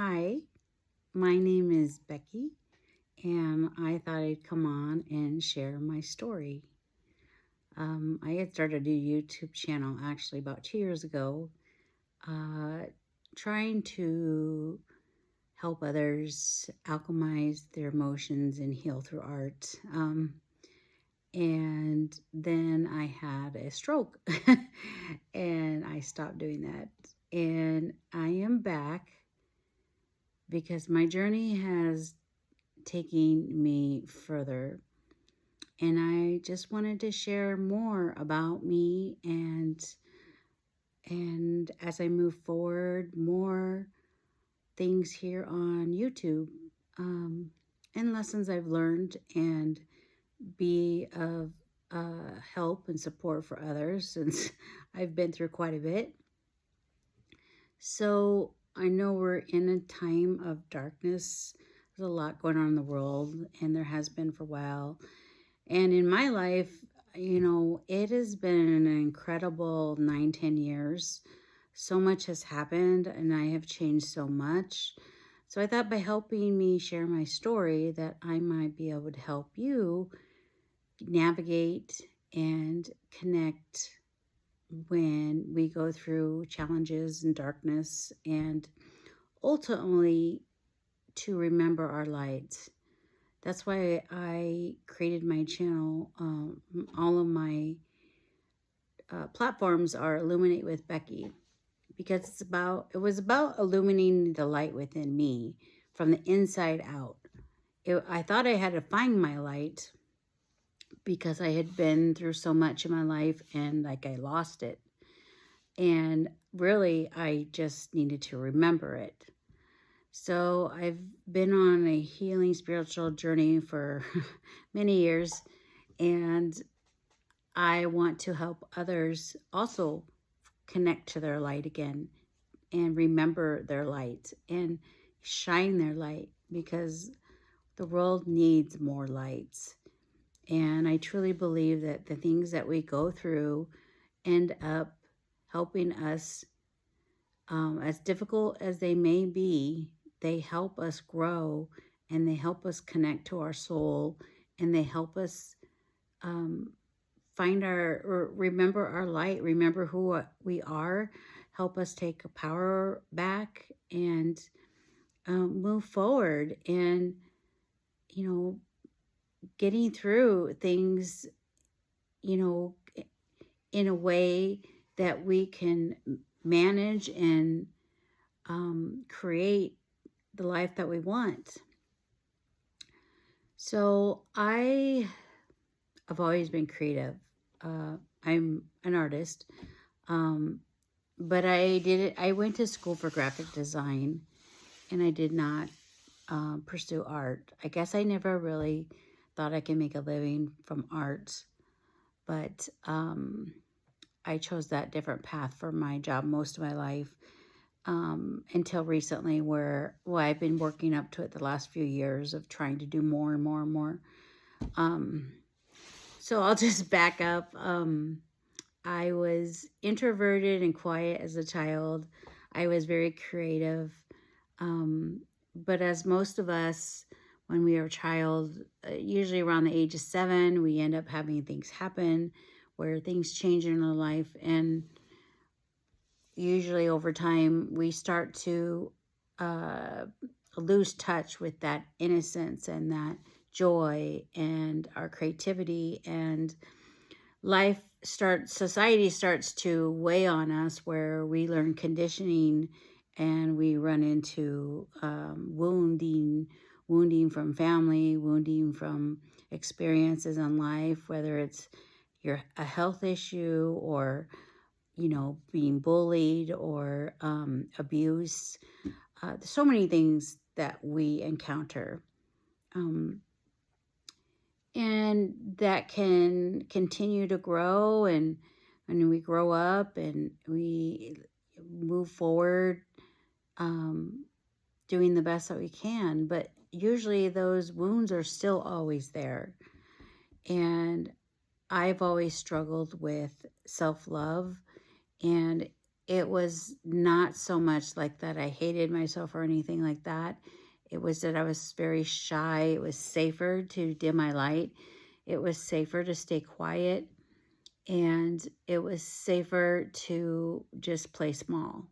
Hi, my name is Becky, and I thought I'd come on and share my story. I had started a YouTube channel actually about 2 years ago, uh, trying to help others alchemize their emotions and heal through art. And then I had a stroke and I stopped doing that. And I am back because my journey has taken me further. And I just wanted to share more about me and as I move forward, more things here on YouTube, um, and lessons I've learned and be of help and support for others since I've been through quite a bit. So I know we're in a time of darkness. There's a lot going on in the world, and there has been for a while. And in my life, it has been an incredible 9, 10 years. So much has happened, and I have changed so much. So I thought by helping me share my story that I might be able to help you navigate and connect when we go through challenges and darkness, and ultimately to remember our light. That's why I created my channel. All of my platforms are Illuminate with Becky because it was about illuminating the light within me from the inside out. I thought I had to find my light because I had been through so much in my life and like I lost it. And really, I just needed to remember it. So I've been on a healing spiritual journey for many years, and I want to help others also connect to their light again and remember their light and shine their light because the world needs more lights. And I truly believe that the things that we go through end up helping us, as difficult as they may be, they help us grow and they help us connect to our soul and they help us um, find or remember our light, remember who we are, help us take power back and move forward and, you know, getting through things, you know, in a way that we can manage and create the life that we want. So have always been creative. I'm an artist. Um, but I went to school for graphic design and I did not pursue art. I guess I never really thought I could make a living from art, but I chose that different path for my job most of my life, until recently well, I've been working up to it the last few years of trying to do more and more and more. Um, so I'll just back up. I was introverted and quiet as a child. I was very creative. But as most of us, when we are a child, usually around the age of 7, we end up having things happen where things change in our life. And usually over time, we start to uh, lose touch with that innocence and that joy and our creativity, and society starts to weigh on us where we learn conditioning and we run into wounding from family, wounding from experiences in life, whether it's a health issue or being bullied or abuse. There's so many things that we encounter. And that can continue to grow, and we grow up and we move forward, um, doing the best that we can, but usually those wounds are still always there. And I've always struggled with self-love, and it was not so much like that I hated myself or anything like that. It was that I was very shy. It was safer to dim my light. It was safer to stay quiet. And it was safer to just play small.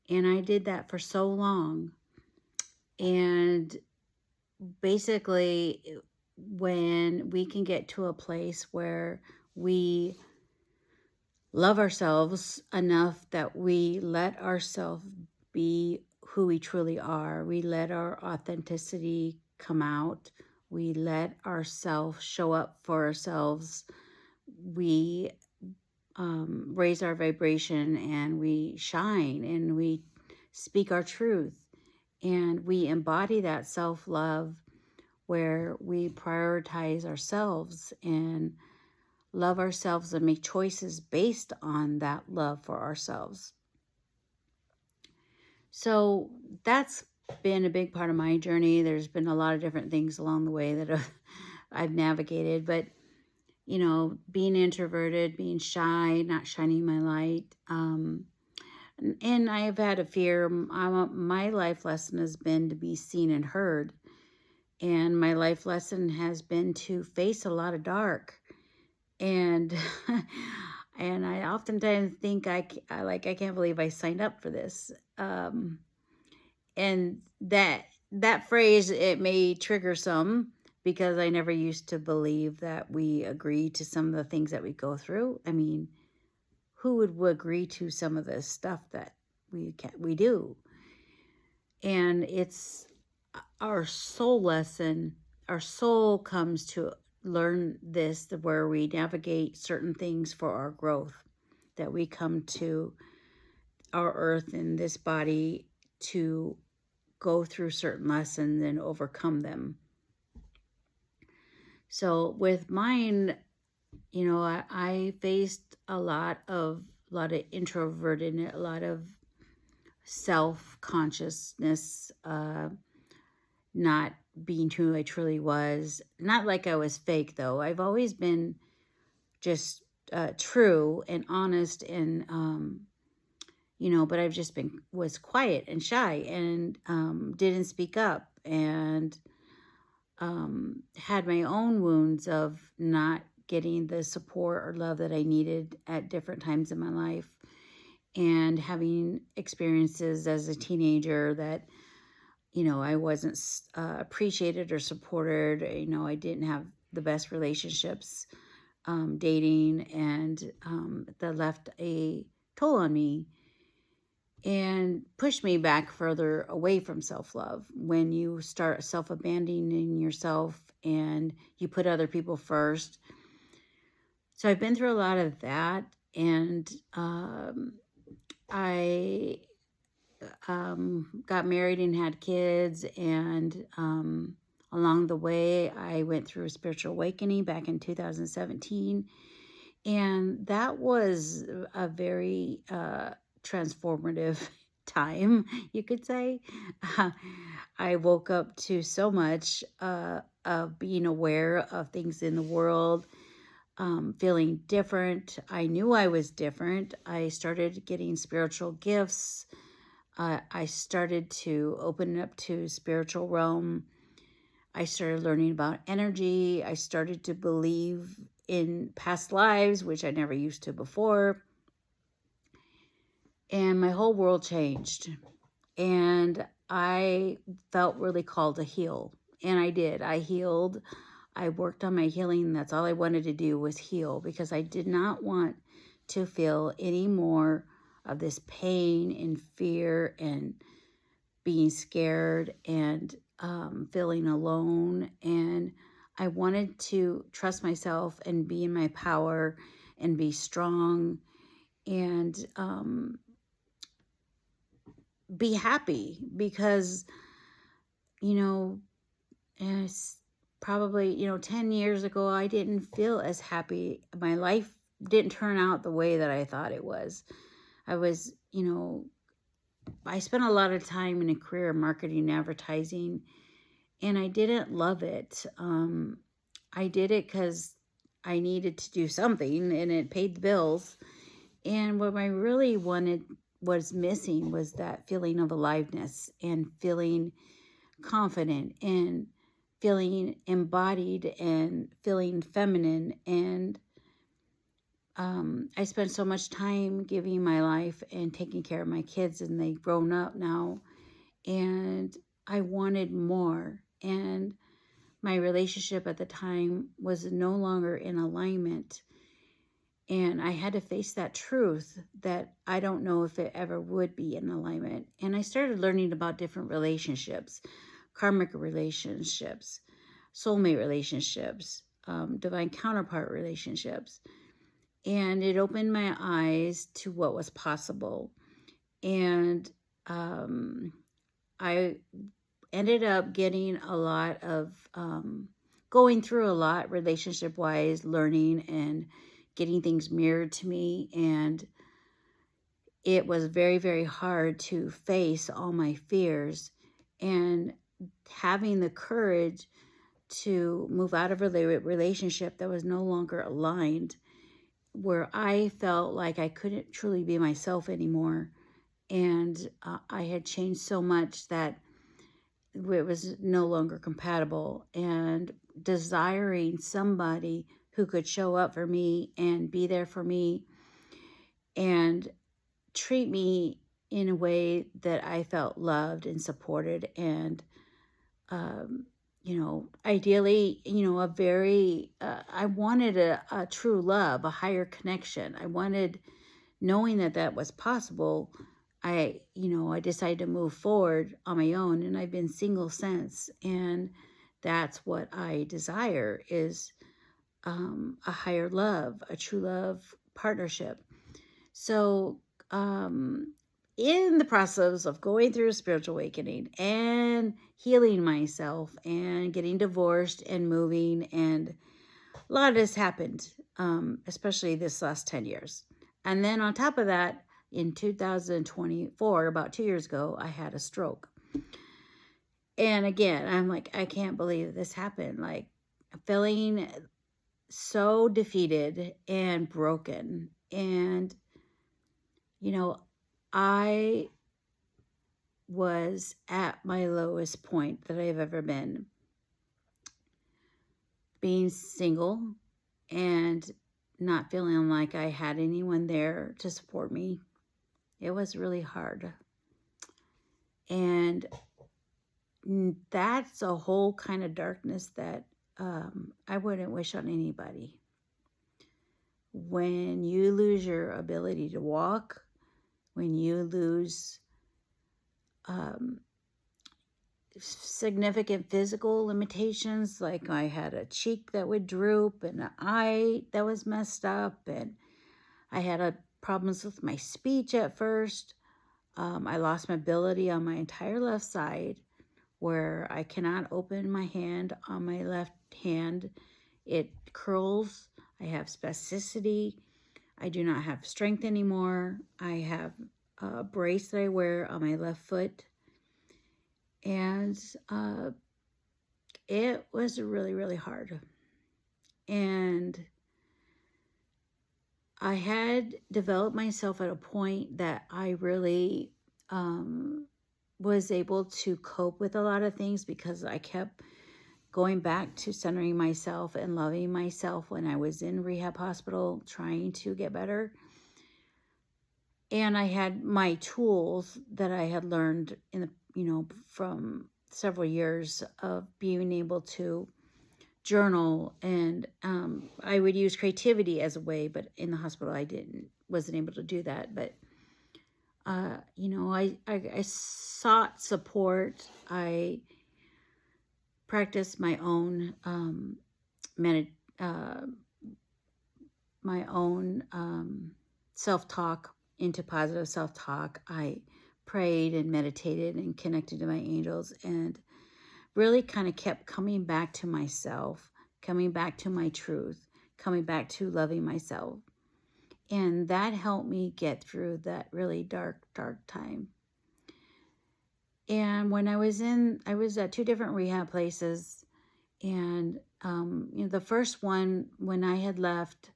And I did that for so long. And basically, when we can get to a place where we love ourselves enough that we let ourselves be who we truly are, we let our authenticity come out, we let ourselves show up for ourselves, we raise our vibration and we shine and we speak our truth and we embody that self-love where we prioritize ourselves and love ourselves and make choices based on that love for ourselves. So that's been a big part of my journey. There's been a lot of different things along the way that I've navigated, but you know, being introverted, being shy, not shining my light. And I've had a fear. My life lesson has been to be seen and heard. And my life lesson has been to face a lot of dark. And and I oftentimes think I can't believe I signed up for this. And that phrase, it may trigger some because I never used to believe that we agree to some of the things that we go through. I mean, who would agree to some of the stuff that we do? And it's our soul lesson. Our soul comes to learn this, where we navigate certain things for our growth, that we come to our earth in this body to go through certain lessons and overcome them. So with mine, you know, I faced a lot of introverted, a lot of self-consciousness, not being who I truly was. Not like I was fake, though. I've always been just true and honest and, you know, but I've just was quiet and shy and didn't speak up and had my own wounds of not getting the support or love that I needed at different times in my life, and having experiences as a teenager that, you know, I wasn't appreciated or supported. You know, I didn't have the best relationships, dating, and that left a toll on me and pushed me back further away from self-love. When you start self-abandoning yourself and you put other people first. So I've been through a lot of that, and I got married and had kids, and along the way I went through a spiritual awakening back in 2017, and that was a very transformative time, you could say. I woke up to so much of being aware of things in the world, feeling different. I knew I was different. I started getting spiritual gifts. I started to open up to spiritual realm. I started learning about energy. I started to believe in past lives, which I never used to before. And my whole world changed. And I felt really called to heal. And I did. I healed. I worked on my healing. That's all I wanted to do was heal, because I did not want to feel any more of this pain and fear and being scared and feeling alone. And I wanted to trust myself and be in my power and be strong and be happy, because, you know, it's probably, you know, 10 years ago, I didn't feel as happy. My life didn't turn out the way that I thought it was. I was, you know, I spent a lot of time in a career in marketing and advertising, and I didn't love it. I did it because I needed to do something and it paid the bills. And what I really wanted was missing was that feeling of aliveness and feeling confident and feeling embodied and feeling feminine. And I spent so much time giving my life and taking care of my kids, and they've grown up now, and I wanted more. And my relationship at the time was no longer in alignment. And I had to face that truth that I don't know if it ever would be in alignment. And I started learning about different relationships, karmic relationships, soulmate relationships, divine counterpart relationships. And it opened my eyes to what was possible. And I ended up getting a lot of, going through a lot relationship wise, learning and getting things mirrored to me. And it was very, very hard to face all my fears, and having the courage to move out of a relationship that was no longer aligned, where I felt like I couldn't truly be myself anymore. And I had changed so much that it was no longer compatible, and desiring somebody who could show up for me and be there for me and treat me in a way that I felt loved and supported. And ideally, a very, I wanted a true love, a higher connection. I wanted, knowing that that was possible, I decided to move forward on my own, and I've been single since. And that's what I desire, is a higher love, a true love partnership. So, in the process of going through a spiritual awakening and healing myself and getting divorced and moving, and a lot of this happened, especially this last 10 years. And then on top of that, in 2024, about 2 years ago, I had a stroke. And again, I'm like, I can't believe this happened. Like, feeling so defeated and broken. And, I was at my lowest point that I've ever been. Being single and not feeling like I had anyone there to support me. It was really hard. And that's a whole kind of darkness that I wouldn't wish on anybody. When you lose your ability to walk, when you lose significant physical limitations, like I had a cheek that would droop and an eye that was messed up, and I had problems with my speech at first. I lost mobility on my entire left side, where I cannot open my hand on my left hand. It curls. I have spasticity. I do not have strength anymore. I have a brace that I wear on my left foot. And it was really, really hard. And I had developed myself at a point that I really was able to cope with a lot of things, because I kept going back to centering myself and loving myself when I was in rehab hospital, trying to get better. And I had my tools that I had learned in the, from several years of being able to journal. And I would use creativity as a way, but in the hospital I wasn't able to do that. But I sought support. I practiced my own self-talk, into positive self-talk. I prayed and meditated and connected to my angels, and really kind of kept coming back to myself, coming back to my truth, coming back to loving myself. And that helped me get through that really dark, dark time. And when I was at 2 different rehab places. And, the first one, when I had left,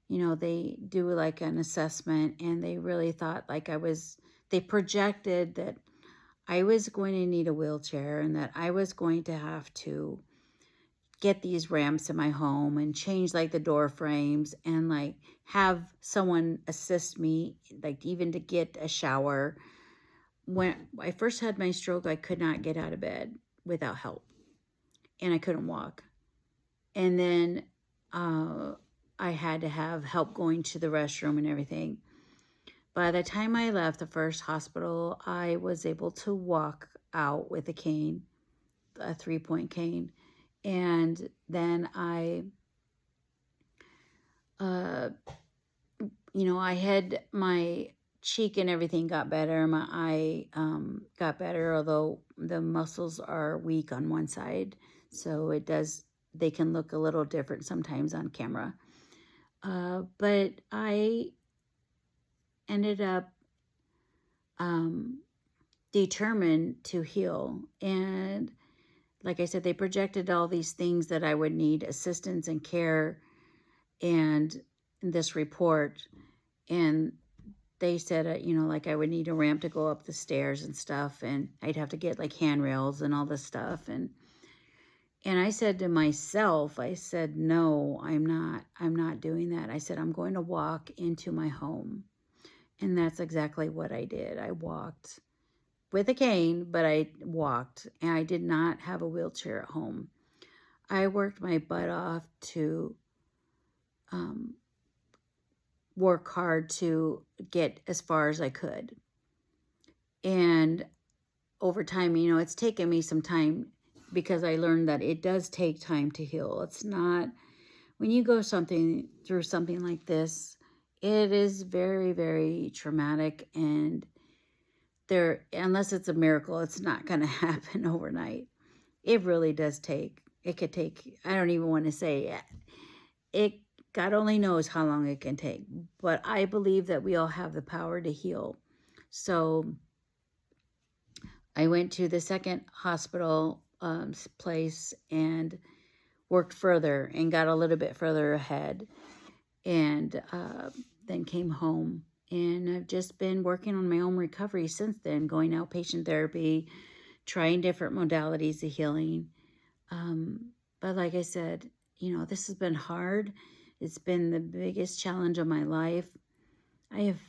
they do like an assessment, and they really thought like they projected that I was going to need a wheelchair and that I was going to have to get these ramps in my home and change like the door frames and like have someone assist me, like even to get a shower. When I first had my stroke, I could not get out of bed without help, and I couldn't walk. And then I had to have help going to the restroom and everything. By the time I left the first hospital, I was able to walk out with a cane, a 3-point cane. And then I had my cheek and everything got better. My eye got better, although the muscles are weak on one side. So they can look a little different sometimes on camera. But I ended up determined to heal. And like I said, they projected all these things that I would need assistance and care and this report. And they said, like I would need a ramp to go up the stairs and stuff. And I'd have to get like handrails and all this stuff. And I said to myself, I said, no, I'm not doing that. I said, I'm going to walk into my home. And that's exactly what I did. I walked with a cane, but I walked, and I did not have a wheelchair at home. I worked my butt off to work hard to get as far as I could. And over time, it's taken me some time, because I learned that it does take time to heal. It's not, when you go through something like this, it is very, very traumatic, and unless it's a miracle, it's not going to happen overnight. It really does it could take, I don't even want to say it. God only knows how long it can take, but I believe that we all have the power to heal. So I went to the second hospital place and worked further and got a little bit further ahead, and then came home. And I've just been working on my own recovery since then, going outpatient therapy, trying different modalities of healing. But like I said, this has been hard. It's been the biggest challenge of my life. I have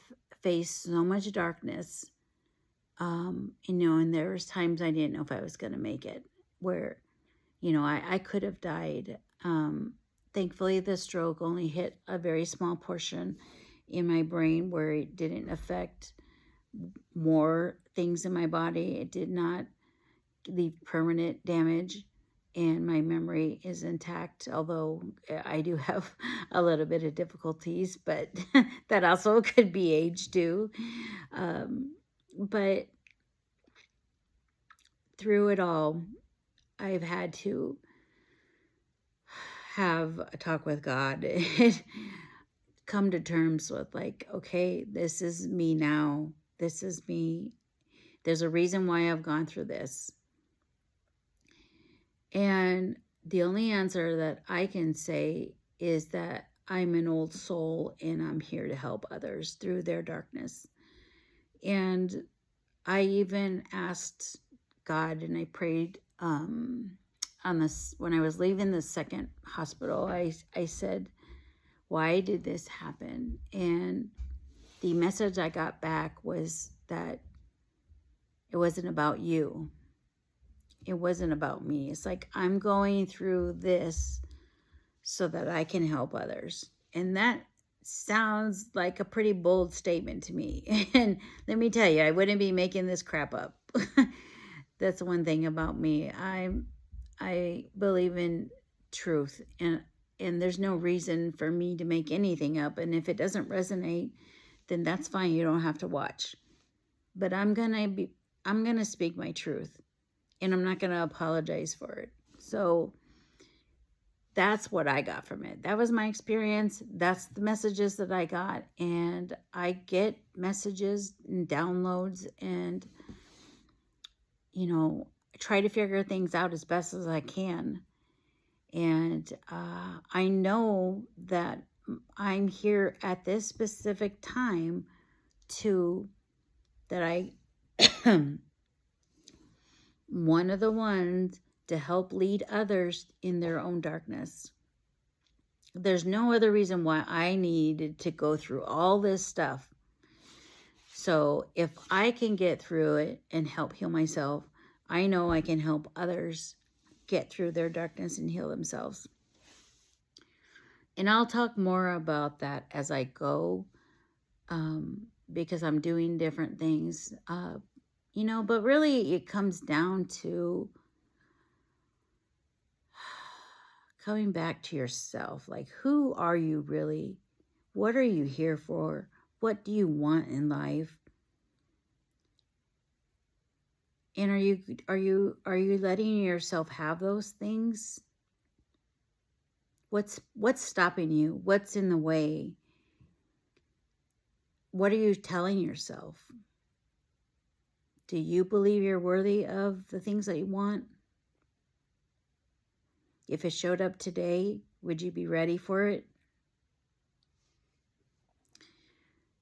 faced so much darkness, and there was times I didn't know if I was going to make it, where, I could have died. Thankfully, the stroke only hit a very small portion in my brain, where it didn't affect more things in my body. It did not leave permanent damage, and my memory is intact, although I do have a little bit of difficulties, but that also could be age too. But through it all, I've had to have a talk with God and come to terms with, like, okay, this is me now. This is me. There's a reason why I've gone through this. And the only answer that I can say is that I'm an old soul, and I'm here to help others through their darkness. And I even asked God, and I prayed on this, when I was leaving the second hospital, I said, why did this happen? And the message I got back was that it wasn't about you. It wasn't about me. It's like, I'm going through this so that I can help others. And that sounds like a pretty bold statement to me. And let me tell you, I wouldn't be making this crap up. That's one thing about me. I believe in truth, and there's no reason for me to make anything up. And if it doesn't resonate, then that's fine. You don't have to watch. But I'm gonna speak my truth, and I'm not gonna apologize for it. So that's what I got from it. That was my experience. That's the messages that I got. And I get messages and downloads, and try to figure things out as best as I can. And I know that I'm here at this specific time that I one of the ones to help lead others in their own darkness. There's no other reason why I needed to go through all this stuff. So if I can get through it and help heal myself, I know I can help others get through their darkness and heal themselves. And I'll talk more about that as I go, because I'm doing different things, but really it comes down to coming back to yourself. Like, who are you really? What are you here for? What do you want in life? And are you letting yourself have those things? What's stopping you? What's in the way? What are you telling yourself? Do you believe you're worthy of the things that you want? If it showed up today, would you be ready for it?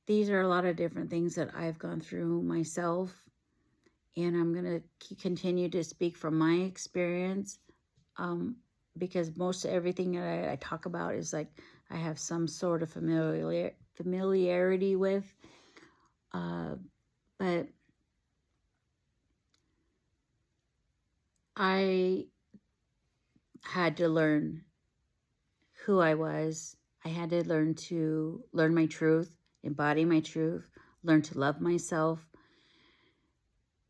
These are a lot of different things that I've gone through myself, and I'm going to continue to speak from my experience, because most of everything that I talk about is like I have some sort of familiarity with, but I had to learn who I was. I had to learn my truth, embody my truth, learn to love myself,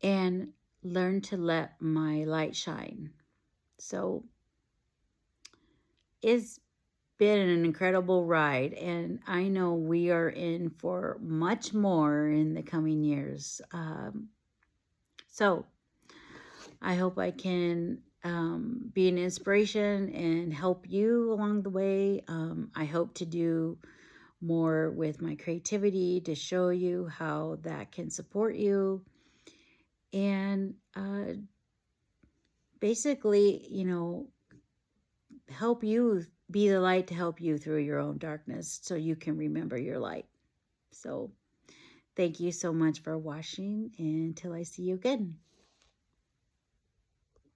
and learn to let my light shine. So it's been an incredible ride, and I know we are in for much more in the coming years. So I hope I can be an inspiration and help you along the way. I hope to do more with my creativity to show you how that can support you. And basically, help you be the light to help you through your own darkness so you can remember your light. So thank you so much for watching, and until I see you again.